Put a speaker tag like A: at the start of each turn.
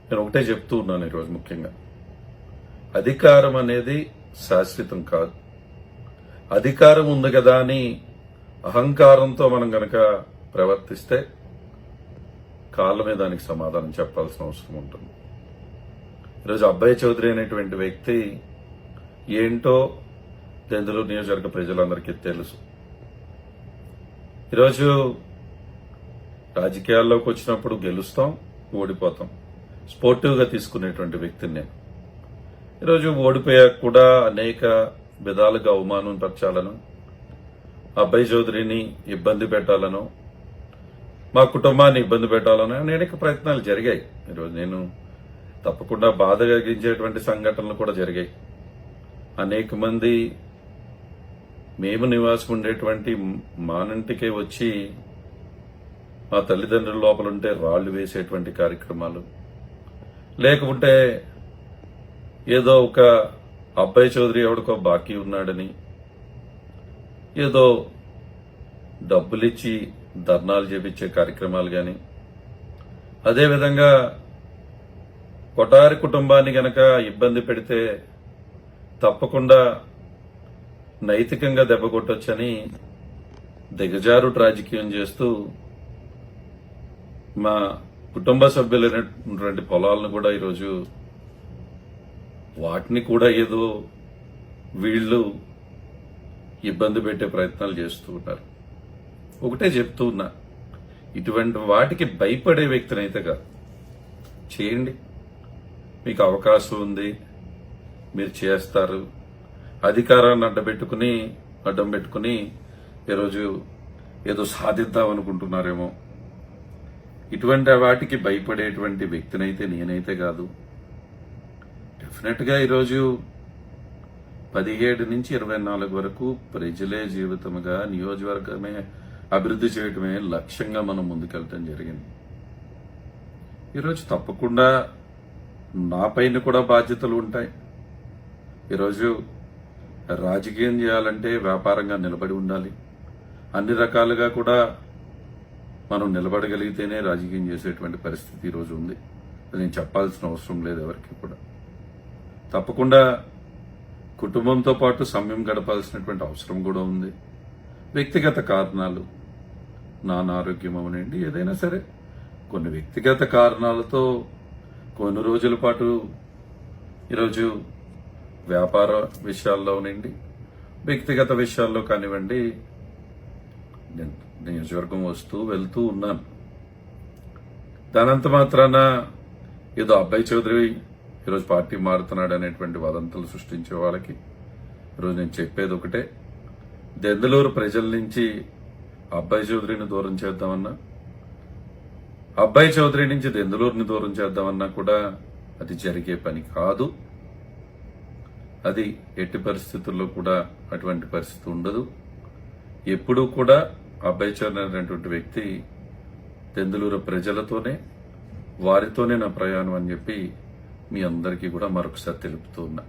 A: నేను ఒకటే చెప్తూ ఉన్నాను ఈరోజు ముఖ్యంగా, అధికారం అనేది శాశ్వతం కాదు. అధికారం ఉంది కదా అని అహంకారంతో మనం గనక ప్రవర్తిస్తే కాలమే దానికి సమాధానం చెప్పాల్సిన అవసరం ఉంటుంది. ఈరోజు అబ్బాయి చౌదరి అనేటువంటి వ్యక్తి ఏంటో దెందులూరు నియోజకవర్గ ప్రజలందరికీ తెలుసు. ఈరోజు రాజకీయాల్లోకి వచ్చినప్పుడు గెలుస్తాం, ఓడిపోతాం. స్పోర్టివ్గా తీసుకునేటువంటి వ్యక్తిని నేను. ఈరోజు ఓడిపోయాక కూడా అనేక విధాలుగా అవమానం పరచాలను, అబ్బాయి చౌదరిని ఇబ్బంది పెట్టాలను, మా కుటుంబాన్ని ఇబ్బంది పెట్టాలను అనేక ప్రయత్నాలు జరిగాయి. ఈరోజు నేను తప్పకుండా బాధ కలిగించేటువంటి సంఘటనలు కూడా జరిగాయి. అనేక మంది మేము నివాసం ఉండేటువంటి మానంటికే వచ్చి మా తల్లిదండ్రుల లోపలుంటే రాళ్లు వేసేటువంటి కార్యక్రమాలు, లేకుంటే ఏదో ఒక అబ్బాయి చౌదరి ఎవడికో బాకీ ఉన్నాడని ఏదో డబ్బులిచ్చి ధర్నాలు చేపించే కార్యక్రమాలు గాని, అదేవిధంగా కొటారి కుటుంబాన్ని గనక ఇబ్బంది పెడితే తప్పకుండా నైతికంగా దెబ్బ కొట్టొచ్చని దిగజారు రాజకీయం చేస్తూ మా కుటుంబ సభ్యులైనటువంటి పొలాలను కూడా ఈరోజు వాటిని కూడా ఏదో వీళ్ళు ఇబ్బంది పెట్టే ప్రయత్నాలు చేస్తూ ఉన్నారు. ఒకటే చెప్తూ ఉన్నా, ఇటువంటి వాటికి భయపడే వ్యక్తినైతే కాదు. చేయండి, మీకు అవకాశం ఉంది, మీరు చేస్తారు. అధికారాన్ని అడ్డం పెట్టుకుని ఈరోజు ఏదో సాధిద్దాం అనుకుంటున్నారేమో. ఇటువంటి వాటికి భయపడేటువంటి వ్యక్తినైతే నేనైతే కాదు. డెఫినెట్ గా ఈరోజు 17 నుంచి 24 వరకు ప్రజలే జీవితముగా నియోజకవర్గమే అభివృద్ధి చేయడమే లక్ష్యంగా మనం ముందుకెళ్ళటం జరిగింది. ఈరోజు తప్పకుండా నా పైన కూడా బాధ్యతలు ఉంటాయి. ఈరోజు రాజకీయం చేయాలంటే వ్యాపారంగా నిలబడి ఉండాలి. అన్ని రకాలుగా కూడా మనం నిలబడగలిగితేనే రాజకీయం చేసేటువంటి పరిస్థితి ఈరోజు ఉంది. నేను చెప్పాల్సిన అవసరం లేదు ఎవరికి కూడా. తప్పకుండా కుటుంబంతో పాటు సమయం గడపాల్సినటువంటి అవసరం కూడా ఉంది. వ్యక్తిగత కారణాలు, నానారోగ్యం అవనండి, ఏదైనా సరే కొన్ని వ్యక్తిగత కారణాలతో కొన్ని రోజుల పాటు ఈరోజు వ్యాపార విషయాల్లోనండి, వ్యక్తిగత విషయాల్లో కానివ్వండి, నేను నియోజకవర్గం వస్తూ వెళ్తూ ఉన్నాను. దానంత మాత్రాన ఏదో అబ్బాయి చౌదరి ఈరోజు పార్టీ మారుతున్నాడు అనేటువంటి వదంతులు సృష్టించే వాళ్ళకి ఈరోజు నేను చెప్పేది ఒకటే, దెందులూరు ప్రజల నుంచి అబ్బాయి చౌదరిని దూరం చేద్దామన్నా, అబ్బాయి చౌదరి నుంచి దెందులూరుని దూరం చేద్దామన్నా కూడా అది జరిగే పని కాదు. అది ఎట్టి పరిస్థితుల్లో కూడా అటువంటి పరిస్థితి ఉండదు. ఎప్పుడూ కూడా అబ్బాయి చౌదరి అనేటువంటి వ్యక్తి దెందులూరు ప్రజలతోనే, వారితోనే నా ప్రయాణం అని చెప్పి మీ అందరికీ కూడా మరొకసారి తెలుపుతూ ఉన్నా.